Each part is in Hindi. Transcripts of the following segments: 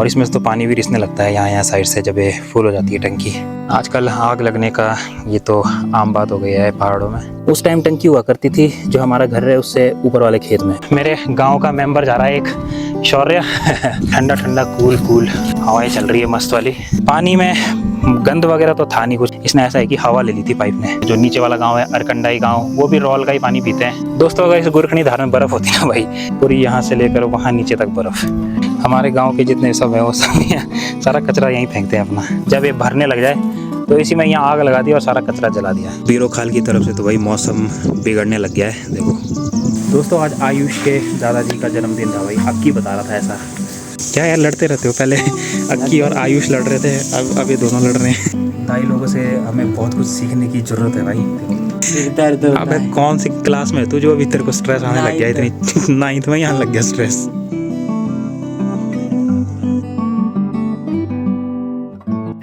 और इसमें से तो पानी भी रिसने लगता है यहाँ साइड से जब ये फुल हो जाती है टंकी। आजकल आग लगने का ये तो आम बात हो गई है पहाड़ों में। उस टाइम टंकी हुआ करती थी जो हमारा घर है उससे ऊपर वाले खेत में। मेरे गांव का मेंबर जा रहा है एक शौर्य ठंडा ठंडा कूल हवाएं चल रही है मस्त वाली। पानी में गंद वगैरह तो था नहीं कुछ, इसने ऐसा है कि हवा ले ली थी पाइप ने। जो नीचे वाला गांव है अरकंडाई गांव, वो भी रॉल का ही पानी पीते हैं। दोस्तों अगर इस गुरखणी धार में बर्फ होती है भाई, पूरी यहाँ से लेकर वहाँ नीचे तक बर्फ। हमारे गांव के जितने सब है वो सब सारा कचरा यहीं फेंकते हैं अपना। जब ये भरने लग जाए तो इसी में यहाँ आग लगा दी और सारा कचरा जला दिया। बीरो खाल की तरफ से तो भाई मौसम बिगड़ने लग गया है। देखो दोस्तों, आज आयुष के दादाजी का जन्मदिन था भाई। अक्की बता रहा था ऐसा। क्या यार लड़ते रहते हो, पहले अक्की और आयुष लड़ रहे थे, अब ये दोनों लड़ रहे हैं। दाई लोगों से हमें बहुत कुछ सीखने की जरूरत है भाई। अबे कौन सी क्लास में तू जो अभी तेरे को स्ट्रेस आने लग गया इतनी? 9th में यहाँ लग गया stress.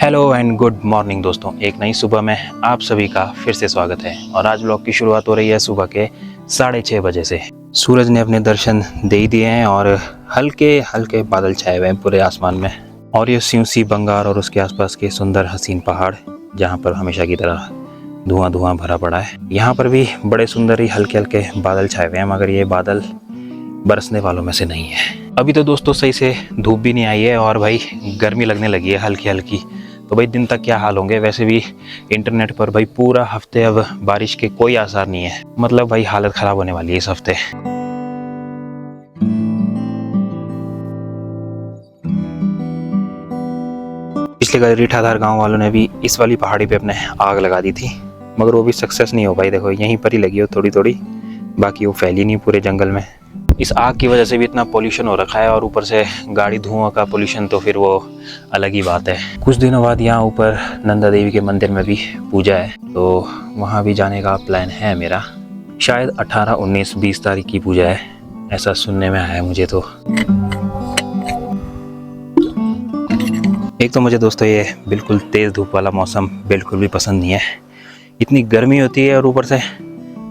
Hello and good morning दोस्तों, एक नई सुबह में आप सभी का फिर से स्वागत है। और आज व्लॉग की शुरुआत हो रही है सुबह के 6:30 बजे से। सूरज ने अपने दर्शन दे ही दिए हैं और हल्के हल्के बादल छाए हुए हैं पूरे आसमान में। और ये सिउसी बंगार और उसके आसपास के सुंदर हसीन पहाड़, जहाँ पर हमेशा की तरह धुआं धुआं भरा पड़ा है। यहाँ पर भी बड़े सुंदर ही हल्के हल्के बादल छाए हुए हैं, मगर ये बादल बरसने वालों में से नहीं है। अभी तो दोस्तों सही से धूप भी नहीं आई है और भाई गर्मी लगने लगी है हल्की हल्की। तो भाई दिन तक क्या हाल होंगे। वैसे भी इंटरनेट पर भाई पूरा हफ्ते अब बारिश के कोई आसार नहीं है। मतलब भाई हालत खराब होने वाली है इस हफ्ते। पिछले कल रीठाधार गांव वालों ने भी इस वाली पहाड़ी पे अपने आग लगा दी थी, मगर वो भी सक्सेस नहीं हो पाई। देखो यहीं पर ही लगी हो थोड़ी थोड़ी, बाकी वो फैली नहीं पूरे जंगल में। इस आग की वजह से भी इतना पोल्यूशन हो रखा है और ऊपर से गाड़ी धुआं का पोल्यूशन, तो फिर वो अलग ही बात है। कुछ दिनों बाद यहाँ ऊपर नंदा देवी के मंदिर में भी पूजा है, तो वहाँ भी जाने का प्लान है मेरा। शायद 18, 19, 20 तारीख की पूजा है, ऐसा सुनने में आया है मुझे। तो एक तो मुझे दोस्तों ये बिल्कुल तेज़ धूप वाला मौसम बिल्कुल भी पसंद नहीं है। इतनी गर्मी होती है और ऊपर से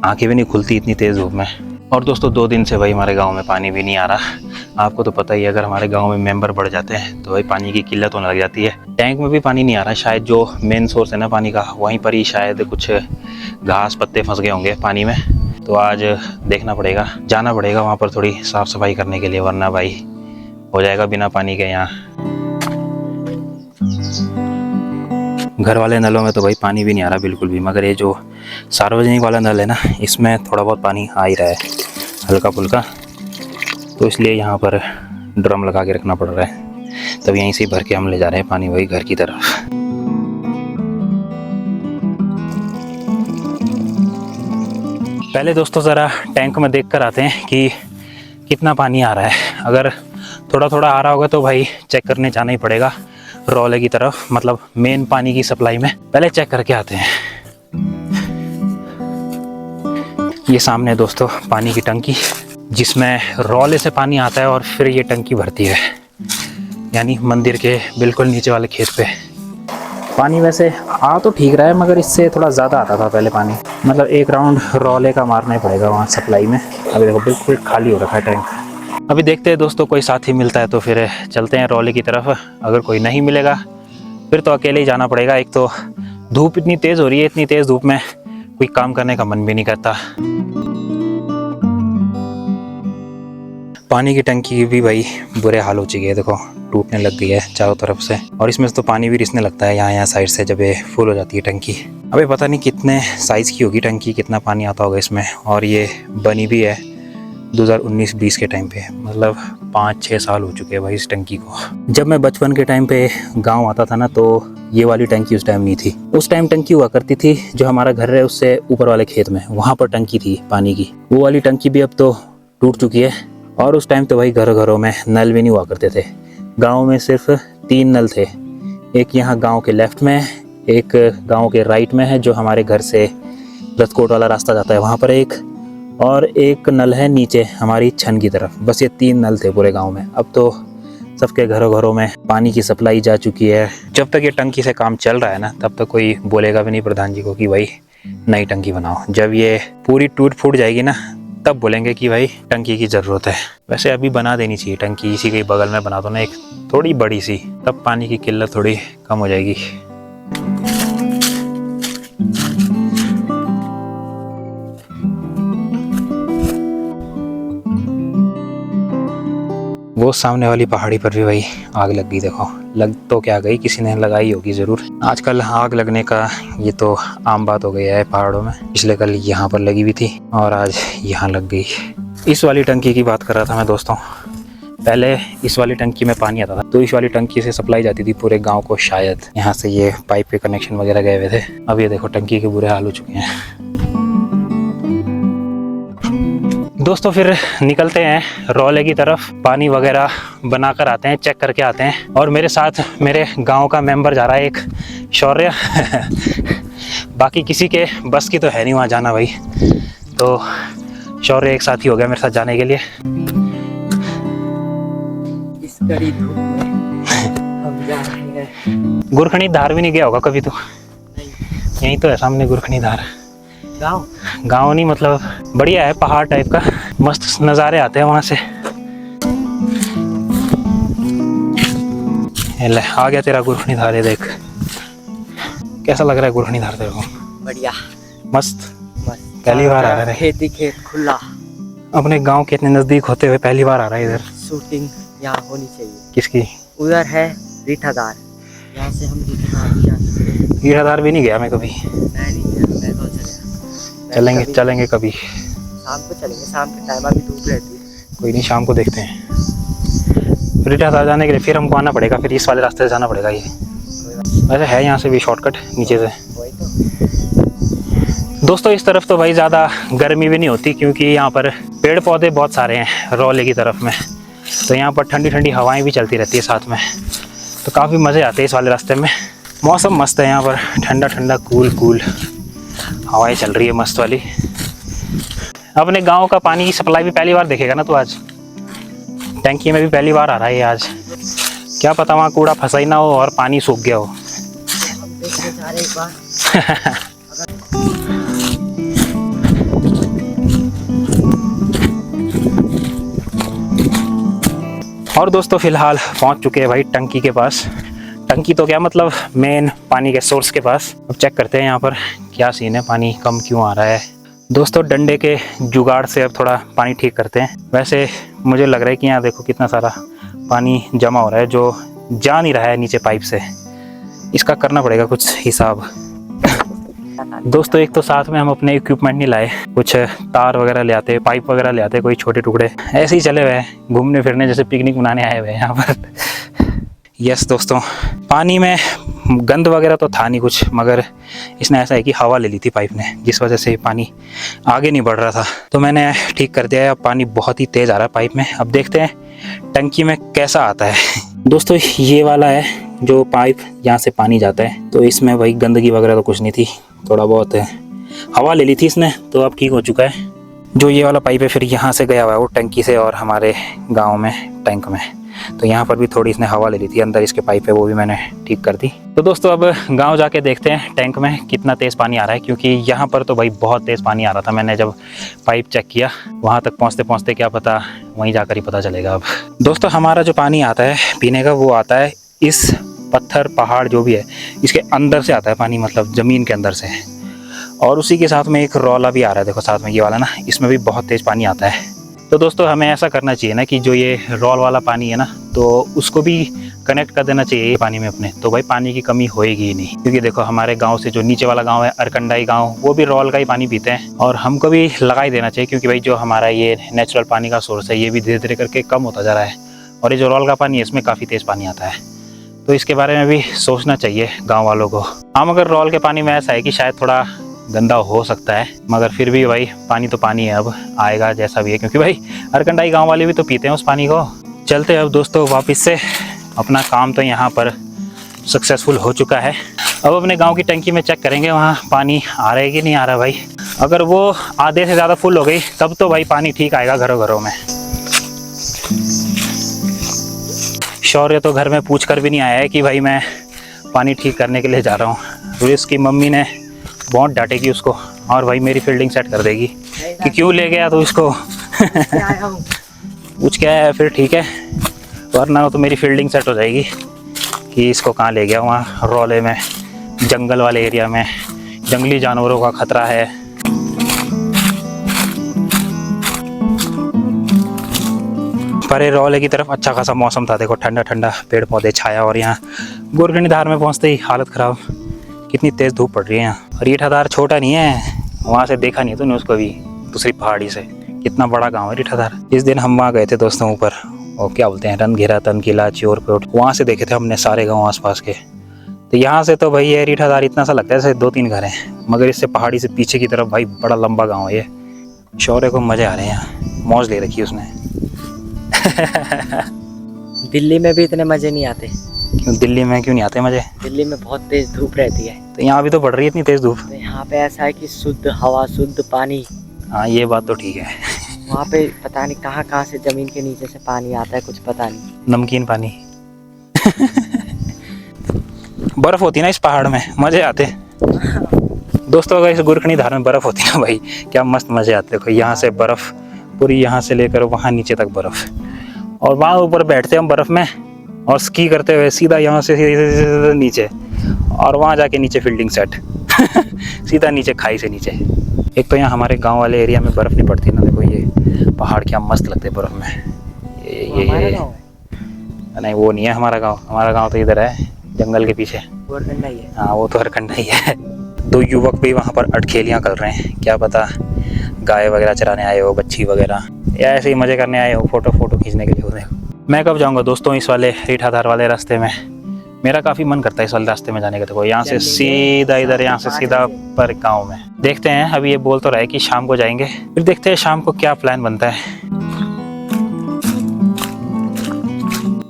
आंखें भी नहीं खुलती इतनी तेज़ धूप में। और दोस्तों 2 दिन से भाई हमारे गांव में पानी भी नहीं आ रहा। आपको तो पता ही है, अगर हमारे गांव में मेंबर बढ़ जाते हैं तो भाई पानी की किल्लत होने लग जाती है। टैंक में भी पानी नहीं आ रहा। शायद जो मेन सोर्स है ना पानी का, वहीं पर ही शायद कुछ घास पत्ते फंस गए होंगे पानी में। तो आज देखना पड़ेगा, जाना पड़ेगा वहाँ पर थोड़ी साफ़ सफाई करने के लिए, वरना भाई हो जाएगा बिना पानी के यहाँ। घर वाले नलों में तो भाई पानी भी नहीं आ रहा बिल्कुल भी, मगर ये जो सार्वजनिक वाला नल है ना, इसमें थोड़ा बहुत पानी आ ही रहा है हल्का फुल्का। तो इसलिए यहाँ पर ड्रम लगा के रखना पड़ रहा है, तब यहीं से भर के हम ले जा रहे हैं पानी वही घर की तरफ। पहले दोस्तों ज़रा टैंक में देख कर आते हैं कि कितना पानी आ रहा है। अगर थोड़ा थोड़ा आ रहा होगा तो भाई चेक करने जाना ही पड़ेगा रौले की तरफ, मतलब मेन पानी की सप्लाई में। पहले चेक करके आते हैं। ये सामने दोस्तों पानी की टंकी, जिसमें रौले से पानी आता है और फिर ये टंकी भरती है, यानी मंदिर के बिल्कुल नीचे वाले खेत पे। पानी वैसे आ तो ठीक रहा है, मगर इससे थोड़ा ज़्यादा आता था पहले पानी। मतलब एक राउंड रौले का मारना ही पड़ेगा वहाँ सप्लाई में। अभी देखो बिल्कुल खाली हो रखा है टैंक। अभी देखते हैं दोस्तों, कोई साथी मिलता है तो फिर चलते हैं रौले की तरफ। अगर कोई नहीं मिलेगा फिर तो अकेले ही जाना पड़ेगा। एक तो धूप इतनी तेज़ हो रही है, इतनी तेज़ धूप में कोई काम करने का मन भी नहीं करता। पानी की टंकी भी भाई बुरे हाल हो चुके हैं। देखो टूटने लग गई है चारों तरफ से, और इसमें से तो पानी भी रिसने लगता है यहाँ साइड से जब ये फुल हो जाती है टंकी। अबे पता नहीं कितने साइज़ की होगी टंकी, कितना पानी आता होगा इसमें। और ये बनी भी है 2019-20 के टाइम पे, मतलब 5-6 साल हो चुके हैं भाई इस टंकी को। जब मैं बचपन के टाइम पे गांव आता था ना, तो ये वाली टंकी उस टाइम नहीं थी। उस टाइम टंकी हुआ करती थी जो हमारा घर है उससे ऊपर वाले खेत में, वहाँ पर टंकी थी पानी की। वो वाली टंकी भी अब तो टूट चुकी है। और उस टाइम तो भाई घरों घरों में नल भी नहीं हुआ करते थे। गाँव में सिर्फ 3 नल थे। एक यहाँ गाँव के लेफ्ट में, एक गाँव के राइट में है जो हमारे घर से रतकोट वाला रास्ता जाता है वहाँ पर एक, और एक नल है नीचे हमारी छन की तरफ। बस ये 3 नल थे पूरे गांव में। अब तो सबके घरों घरों में पानी की सप्लाई जा चुकी है। जब तक ये टंकी से काम चल रहा है ना, तब तक कोई बोलेगा भी नहीं प्रधान जी को कि भाई नई टंकी बनाओ। जब ये पूरी टूट फूट जाएगी ना, तब बोलेंगे कि भाई टंकी की ज़रूरत है। वैसे अभी बना देनी चाहिए टंकी, इसी के बगल में बना दो ना एक थोड़ी बड़ी सी, तब पानी की किल्लत थोड़ी कम हो जाएगी। वो सामने वाली पहाड़ी पर भी भाई आग लग गई। देखो, लग तो क्या गई, किसी ने लगाई होगी ज़रूर। आजकल आग लगने का ये तो आम बात हो गया है पहाड़ों में। पिछले कल यहाँ पर लगी हुई थी और आज यहाँ लग गई। इस वाली टंकी की बात कर रहा था मैं दोस्तों। पहले इस वाली टंकी में पानी आता था, तो इस वाली टंकी से सप्लाई जाती थी पूरे गाँव को। शायद यहाँ से ये पाइप के कनेक्शन वगैरह गए हुए थे। अब ये देखो टंकी के बुरे हाल हो चुके हैं। दोस्तों फिर निकलते हैं रौले की तरफ, पानी वगैरह बना कर आते हैं, चेक करके आते हैं। और मेरे साथ मेरे गांव का मेंबर जा रहा है, एक शौर्य। बाकी किसी के बस की तो है नहीं वहाँ जाना भाई, तो शौर्य एक साथ ही हो गया मेरे साथ जाने के लिए। इस कड़ी धूप में हम जा रहे हैं। गुरखणी धार भी नहीं गया होगा कभी तो? यहीं तो है सामने गुरखणी धार। गाँव नहीं, मतलब बढ़िया है, पहाड़ टाइप का, मस्त नज़ारे आते हैं वहाँ से। ले आ गया तेरा गुरखणी धार, है देख। कैसा लग रहा है गुरखणी धार तेरे को? बढ़िया, मस्त। पहली बार आ रहा है, खेती खेत खुला, अपने गांव के इतने नज़दीक होते हुए पहली बार आ रहा है इधर। शूटिंग यहाँ होनी चाहिए। किसकी? उधर है रीठाधार, यहाँ से हम रीठाधार भी नहीं गया मैं कभी। मैं नहीं गया, मैं तो चलेंगे कभी। शाम को चलेंगे, शाम के टाइम अभी धूप रहती है। कोई नहीं, शाम को देखते हैं। रीठाधार जाने के लिए फिर हमको आना पड़ेगा, फिर इस वाले रास्ते से जाना पड़ेगा। ये वैसे है यहाँ से भी शॉर्टकट नीचे से। दोस्तों इस तरफ तो भाई ज़्यादा गर्मी भी नहीं होती, क्योंकि यहाँ पर पेड़ पौधे बहुत सारे हैं रौले की तरफ में, तो यहाँ पर ठंडी ठंडी हवाएं भी चलती रहती है साथ में, तो काफ़ी मज़े आते हैं इस वाले रास्ते में। मौसम मस्त है यहाँ पर, ठंडा ठंडा कूल हवाएं चल रही है मस्त वाली। अपने गांव का पानी की सप्लाई भी पहली बार देखेगा ना तो आज टंकी में भी पहली बार आ रहा है आज। क्या पता वहाँ कूड़ा फंसा ही ना हो और पानी सूख गया हो। और दोस्तों फिलहाल पहुंच चुके हैं भाई टंकी के पास। टंकी तो क्या मतलब मेन पानी के सोर्स के पास। अब चेक करते हैं यहाँ पर क्या सीन है, पानी कम क्यों आ रहा है। दोस्तों डंडे के जुगाड़ से अब थोड़ा पानी ठीक करते हैं। वैसे मुझे लग रहा है कि यहाँ देखो कितना सारा पानी जमा हो रहा है जो जा नहीं रहा है नीचे पाइप से। इसका करना पड़ेगा कुछ हिसाब। दोस्तों एक तो साथ में हम अपने इक्विपमेंट नहीं लाए, कुछ तार वगैरह ले आते, पाइप वगैरह ले आते, कोई छोटे टुकड़े। ऐसे ही चले हुए घूमने फिरने, जैसे पिकनिक मनाने आए हुए हैं यहाँ पर। यस दोस्तों, पानी में गंद वगैरह तो था नहीं कुछ, मगर इसने ऐसा है कि हवा ले ली थी पाइप ने, जिस वजह से पानी आगे नहीं बढ़ रहा था। तो मैंने ठीक कर दिया है, अब पानी बहुत ही तेज़ आ रहा है पाइप में। अब देखते हैं टंकी में कैसा आता है। दोस्तों ये वाला है जो पाइप, यहाँ से पानी जाता है, तो इसमें वही गंदगी वगैरह तो कुछ नहीं थी, थोड़ा बहुत हवा ले ली थी इसने, तो अब ठीक हो चुका है। जो ये वाला पाइप है फिर यहाँ से गया हुआ है वो टंकी से और हमारे गाँव में टैंक में, तो यहाँ पर भी थोड़ी इसने हवा ले ली थी। अंदर इसके पाइप है वो भी मैंने ठीक कर दी। तो दोस्तों अब गांव जाके देखते हैं टैंक में कितना तेज़ पानी आ रहा है, क्योंकि यहाँ पर तो भाई बहुत तेज़ पानी आ रहा था। मैंने जब पाइप चेक किया वहाँ तक पहुँचते पहुँचते क्या पता वहीं जाकर ही पता चलेगा। अब दोस्तों हमारा जो पानी आता है पीने का, वो आता है इस पत्थर पहाड़ जो भी है इसके अंदर से आता है पानी, मतलब ज़मीन के अंदर से। और उसी के साथ में एक रौला भी आ रहा है, देखो साथ में ये वाला ना, इसमें भी बहुत तेज़ पानी आता है। तो दोस्तों हमें ऐसा करना चाहिए ना कि जो ये रॉल वाला पानी है ना, तो उसको भी कनेक्ट कर देना चाहिए ये पानी में अपने, तो भाई पानी की कमी होएगी ही नहीं। क्योंकि देखो हमारे गांव से जो नीचे वाला गांव है अरकंडाई गांव, वो भी रॉल का ही पानी पीते हैं, और हमको भी लगा ही देना चाहिए, क्योंकि भाई जो हमारा ये नेचुरल पानी का सोर्स है ये भी धीरे धीरे करके कम होता जा रहा है। और ये जो रॉल का पानी है इसमें काफ़ी तेज़ पानी आता है, तो इसके बारे में भी सोचना चाहिए गाँव वालों को। हाँ मगर रॉल के पानी में ऐसा है कि शायद थोड़ा गंदा हो सकता है, मगर फिर भी भाई पानी तो पानी है, अब आएगा जैसा भी है, क्योंकि भाई अरकंडाई गांव वाले भी तो पीते हैं उस पानी को। चलते हैं अब दोस्तों वापस से। अपना काम तो यहाँ पर सक्सेसफुल हो चुका है। अब अपने गांव की टंकी में चेक करेंगे वहाँ पानी आ रहा है कि नहीं आ रहा भाई। अगर वो आधे से ज़्यादा फुल हो गई तब तो भाई पानी ठीक आएगा घरों घरों में। शौर्य तो घर में पूछ कर भी नहीं आया है कि भाई मैं पानी ठीक करने के लिए जा रहा हूँ। फिर उसकी मम्मी ने बहुत डांटेगी उसको, और भाई मेरी फील्डिंग सेट कर देगी। कि क्यों ले गया तो इसको आया हूँ। पूछ के आया फिर ठीक है, वरना तो मेरी फील्डिंग सेट हो जाएगी कि इसको कहाँ ले गया। वहाँ रौले में, जंगल वाले एरिया में जंगली जानवरों का खतरा है। परे रौले की तरफ अच्छा खासा मौसम था, देखो ठंडा ठंडा, पेड़ पौधे, छाया। और यहाँ गोरखनी धार में पहुँचते ही हालत ख़राब, कितनी तेज़ धूप पड़ रही है यहाँ। रीठा धार छोटा नहीं है, वहाँ से देखा नहीं तूने उसको भी, दूसरी पहाड़ी से। कितना बड़ा गांव है रीठा धार। इस दिन हम वहाँ गए थे दोस्तों ऊपर, और क्या बोलते हैं, रंगघेरा, तनकीला, चियोरकोट, वहाँ से देखे थे हमने सारे गाँव आसपास के। तो यहाँ से तो भाई ये रीठा धार इतना सा लगता है जैसे 2-3 घर हैं, मगर इससे पहाड़ी से पीछे की तरफ भाई बड़ा लंबा गाँव है ये। शौर्य को मज़े आ रहे हैं यहाँ, मौज ले रखी है उसने। दिल्ली में भी इतने मजे नहीं आते। क्यों दिल्ली में क्यों नहीं आते मज़े? दिल्ली में बहुत तेज धूप रहती है। तो यहाँ भी तो पड़ रही है इतनी तेज़ धूप। तो यहाँ पे ऐसा है कि शुद्ध हवा, शुद्ध पानी। हाँ ये बात तो ठीक है। वहाँ पे पता नहीं कहाँ कहाँ से जमीन के नीचे से पानी आता है, कुछ पता नहीं। नमकीन पानी। बर्फ होती ना इस पहाड़ में, मजे आते दोस्तों। अगर इस गोरखनी धार में बर्फ होती ना भाई, क्या मस्त मजे आते। देखो यहाँ से बर्फ पूरी, यहाँ से लेकर वहाँ नीचे तक बर्फ, और वहाँ ऊपर बैठते हम बर्फ में और स्की करते हुए सीधा यहाँ से सीधे नीचे, और वहाँ जाके नीचे फील्डिंग सेट। सीधा नीचे, खाई से नीचे। एक तो यहाँ हमारे गांव वाले एरिया में बर्फ़ नहीं पड़ती ना, देखो ये पहाड़ क्या मस्त लगते हैं बर्फ़ में। ये नहीं वो नहीं है हमारा गांव। हमारा गांव तो इधर है जंगल के पीछे। गोरखंडा ही है। हाँ वो तो हरकंडा ही है। 2 युवक भी वहाँ पर अटखेलियाँ कर रहे हैं, क्या पता गाय वगैरह चराने आए हो, बच्ची वगैरह, या ऐसे ही मज़े करने आए हो, फोटो खींचने के लिए हो। मैं कब जाऊँगा दोस्तों इस वाले रीठा धार वाले रास्ते में? मेरा काफ़ी मन करता है इस वाले रास्ते में जाने का। देखो यहाँ से सीधा इधर, यहाँ से सीधा पर गाँव में। देखते हैं, अभी ये बोल तो रहा है कि शाम को जाएंगे, फिर देखते हैं शाम को क्या प्लान बनता है।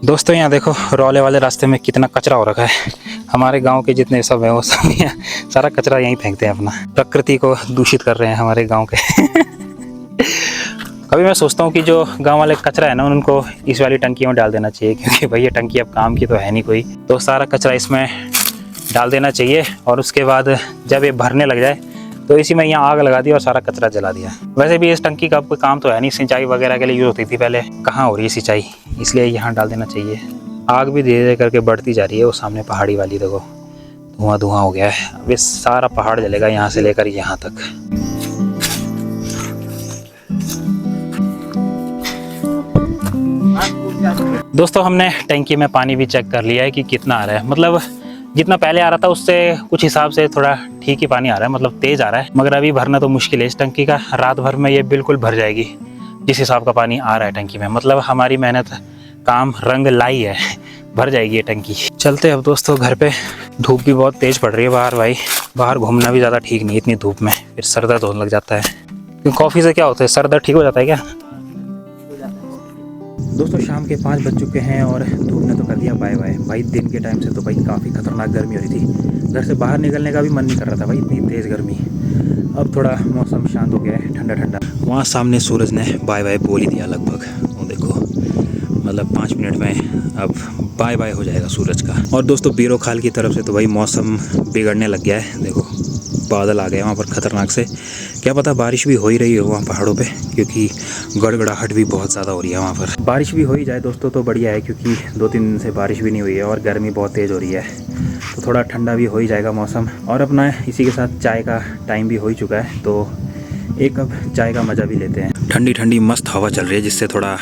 दोस्तों यहाँ देखो रौले वाले रास्ते में कितना कचरा हो रखा है। हमारे गांव के जितने सब हैं वो सब यहाँ सारा कचरा यहीं फेंकते हैं अपना, प्रकृति को दूषित कर रहे हैं हमारे गांव के। कभी मैं सोचता हूँ कि जो गांव वाले कचरा है ना, उनको इस वाली टंकी में डाल देना चाहिए, क्योंकि भाई ये टंकी अब काम की तो है नहीं कोई, तो सारा कचरा इसमें डाल देना चाहिए। और उसके बाद जब ये भरने लग जाए तो इसी में यहाँ आग लगा दी और सारा कचरा जला दिया। वैसे भी इस टंकी का कोई काम तो है नहीं, सिंचाई वगैरह के लिए यूज़ होती थी पहले, कहाँ हो रही है सिंचाई, इसलिए यहाँ डाल देना चाहिए। आग भी धीरे धीरे करके बढ़ती जा रही है। वो सामने पहाड़ी वाली देखो, धुआं धुआं हो गया है। अब ये सारा पहाड़ जलेगा यहाँ से लेकर यहाँ तक। दोस्तों हमने टैंकी में पानी भी चेक कर लिया है कि कितना आ रहा है, मतलब जितना पहले आ रहा था उससे कुछ हिसाब से थोड़ा ठीक ही पानी आ रहा है, मतलब तेज़ आ रहा है। मगर अभी भरना तो मुश्किल है इस टंकी का, रात भर में ये बिल्कुल भर जाएगी जिस हिसाब का पानी आ रहा है टंकी में। मतलब हमारी मेहनत काम रंग लाई है, भर जाएगी ये टंकी। चलते अब दोस्तों घर पे। धूप भी बहुत तेज़ पड़ रही है बाहर भाई, बाहर घूमना भी ज़्यादा ठीक नहीं इतनी धूप में, फिर सर दर्द होने लग जाता है। कॉफ़ी से क्या होता है, सर दर्द ठीक हो जाता है क्या? दोस्तों शाम के 5 बज चुके हैं और धूप ने तो कर दिया बाय बाय भाई। दिन के टाइम से तो भाई काफ़ी खतरनाक गर्मी हो रही थी, घर से बाहर निकलने का भी मन नहीं कर रहा था भाई, इतनी तेज़ गर्मी। अब थोड़ा मौसम शांत हो गया है, ठंडा ठंडा। वहाँ सामने सूरज ने बाय बाय बोल ही दिया लगभग, वो देखो, मतलब 5 मिनट में अब बाय बाय हो जाएगा सूरज का। और दोस्तों बीरो खाल की तरफ से तो भाई मौसम बिगड़ने लग गया है, देखो बादल आ गए वहाँ पर खतरनाक से। क्या पता बारिश भी हो ही रही हो वहाँ पहाड़ों पे, क्योंकि गड़गड़ाहट भी बहुत ज़्यादा हो रही है वहाँ पर। बारिश भी हो ही जाए दोस्तों तो बढ़िया है, क्योंकि 2-3 दिन से बारिश भी नहीं हुई है और गर्मी बहुत तेज़ हो रही है, तो थोड़ा ठंडा भी हो ही जाएगा मौसम। और अपना इसी के साथ चाय का टाइम भी हो ही चुका है, तो एक कप चाय का मज़ा भी लेते हैं। ठंडी ठंडी मस्त हवा चल रही है, जिससे थोड़ा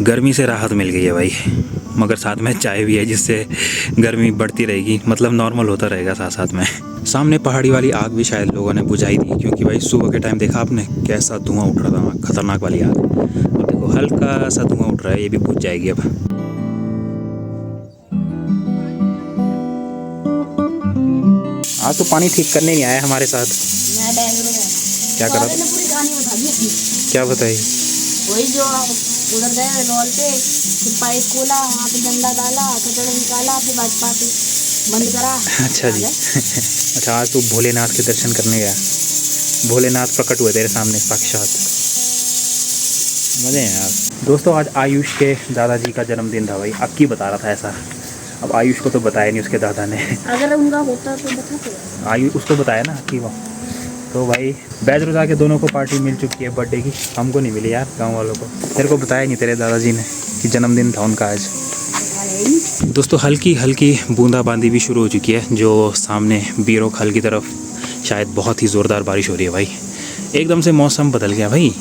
गर्मी से राहत मिल गई है भाई, मगर साथ में चाय भी है जिससे गर्मी बढ़ती रहेगी, मतलब नॉर्मल होता रहेगा साथ साथ में। सामने पहाड़ी वाली आग भी शायद लोगों ने बुझाई थी, क्योंकि भाई सुबह के टाइम देखा आपने कैसा धुआं उठ रहा था, खतरनाक वाली आग। और देखो हल्का सा धुआं उठ रहा है, ये भी बुझ जाएगी अब। आज तो पानी ठीक करने नहीं आया हमारे साथ। क्या करा? पूरी कहानी बता दी। क्या बताई? वही जो उधर गए लॉल पे, फिर पाइप खोला, वहाँ पे डंडा डाला, कचड़ा निकाला, फिर भाजपा पे बंद करा। अच्छा जी। अच्छा आज तू भोलेनाथ के दर्शन करने गया, भोलेनाथ प्रकट हुए तेरे सामने साक्षात, मज़े हैं यार। दोस्तों आज आयुष के दादाजी का जन्मदिन था भाई, अक्की बता रहा था ऐसा। अब आयुष को तो बताया नहीं उसके दादा ने। अगर उनका होता तो बताते। आयुष उसको बताया ना कि वो तो भाई बैजरोजा के दोनों को पार्टी मिल चुकी है बर्थडे की, हमको नहीं मिली यार, गांव वालों को। तेरे को बताया नहीं तेरे दादाजी ने कि जन्मदिन था उनका आज। दोस्तों हल्की हल्की बूंदाबांदी भी शुरू हो चुकी है, जो सामने बीरो खाल की तरफ शायद बहुत ही ज़ोरदार बारिश हो रही है भाई। एकदम से मौसम बदल गया भाई,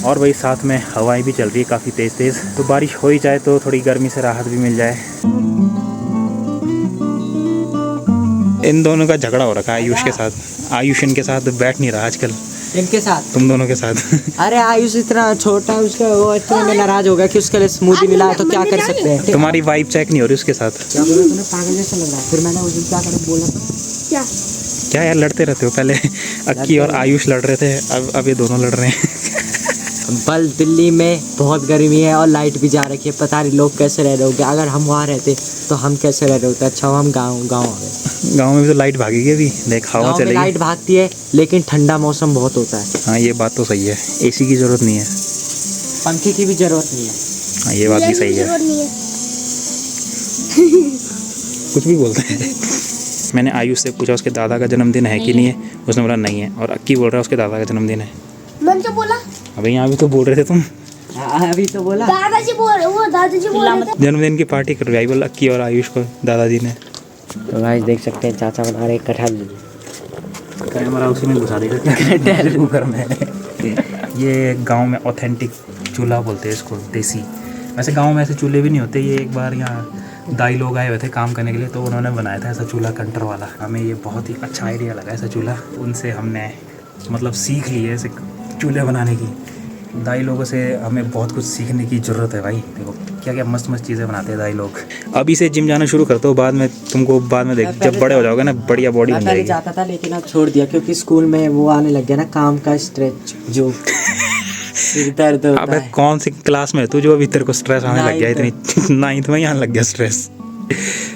और भाई साथ में हवाएं भी चल रही है काफ़ी तेज़ तेज़। तो बारिश हो ही जाए तो थोड़ी गर्मी से राहत भी मिल जाए। इन दोनों का झगड़ा हो रखा है आयुष के साथ। आयुष इनके साथ बैठ नहीं रहा आजकल, इनके साथ, तुम दोनों के साथ। अरे आयुष इतना छोटा है, उसका वो इतने में नाराज हो गया कि उसके लिए स्मूदी मिला है, तो क्या कर सकते हैं। तुम्हारी वाइब चेक नहीं हो रही उसके साथ। क्या बोला तूने, पागल जैसा लग रहा है। फिर मैंने उस दिन क्या कर बोला, क्या क्या यार लड़ते रहते हो, पहले अक्की और आयुष लड़ रहे थे, अब ये दोनों लड़ रहे हैं। बल दिल्ली में बहुत गर्मी है और लाइट भी जा रखी है, पता नहीं लोग कैसे रह रहे होंगे। अगर हम वहाँ रहते तो हम कैसे रह रहे होते। अच्छा हम गाँव आ गए। गाँव में भी तो लाइट भागेगी अभी, देख हवा गाँव में चलेगी। लाइट भागती है लेकिन ठंडा मौसम बहुत होता है। हाँ ये बात तो सही है, एसी की ज़रूरत नहीं है, पंखे की भी जरूरत नहीं है। हाँ ये बात भी सही है। कुछ भी बोलते हैं। मैंने आयुष से पूछा उसके दादा का जन्मदिन है कि नहीं है, उसने बोला नहीं है। और अक्की बोल रहा है उसके दादा का जन्मदिन है। मैंने तो बोला, अबे यहाँ भी तो बोल रहे थे तुम, अभी तो बोला दादाजी बोल रहे थे। जन्मदिन की पार्टी कर रही बोल अक्की और आयुष को दादाजी ने। तो गाइस देख सकते हैं चाचा बना रहे कटहल। कैमरा उसी में घुसा देगा कुकर में। ये गांव में ऑथेंटिक चूल्हा बोलते हैं इसको, देसी। वैसे गांव में ऐसे चूल्हे भी नहीं होते। ये एक बार यहाँ दाई लोग आए हुए थे काम करने के लिए, तो उन्होंने बनाया था ऐसा चूल्हा कंटर वाला। हमें ये बहुत ही अच्छा आइडिया लगा ऐसा चूल्हा। उनसे हमने मतलब सीख ली है ऐसे चूल्हे बनाने की। दाई लोगों से हमें बहुत कुछ सीखने की ज़रूरत है भाई। देखो क्या क्या मस्त मस्त चीज़ें बनाते हैं दाई लोग। अभी से जिम जाना शुरू कर दो, बाद में तुमको बाद में देख जब बड़े हो जाओगे ना बढ़िया बॉडी बन जाएगी। जाता था लेकिन अब छोड़ दिया क्योंकि स्कूल में वो आने लग गया ना काम का स्ट्रेच, जो सिर दर्द होता अबे है। कौन सी क्लास में है तू जो अभी तेरे को स्ट्रेस आने लग गया इतनी? 9th में ही आने लग गया स्ट्रेस।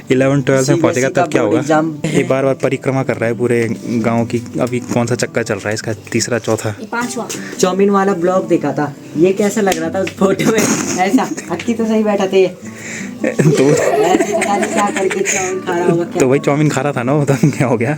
11th-12th में पहुंचेगा तब क्या होगा। ये बार बार परिक्रमा कर रहा है पूरे गांव की। अभी कौन सा चक्कर चल रहा है इसका, तीसरा चौथा? 5वां। चाउमीन वाला ब्लॉग देखा था, ये कैसा लग रहा था उस फोटो में। ऐसा अक्की तो सही बैठा थे तो ऐसे पता नहीं क्या करके चाउमीन खा रहा होगा। क्या तो भाई चाउमीन खा रहा था ना वो, तो क्या हो गया?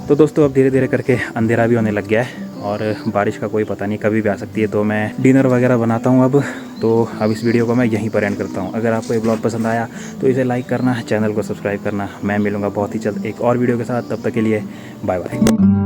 तो दोस्तों अब धीरे धीरे करके अंधेरा भी होने लग गया है और बारिश का कोई पता नहीं कभी भी आ सकती है। तो मैं डिनर वगैरह बनाता हूँ अब। तो अब इस वीडियो को मैं यहीं पर एंड करता हूँ। अगर आपको ये ब्लॉग पसंद आया तो इसे लाइक करना, चैनल को सब्सक्राइब करना। मैं मिलूँगा बहुत ही जल्द एक और वीडियो के साथ, तब तक के लिए बाय बाय।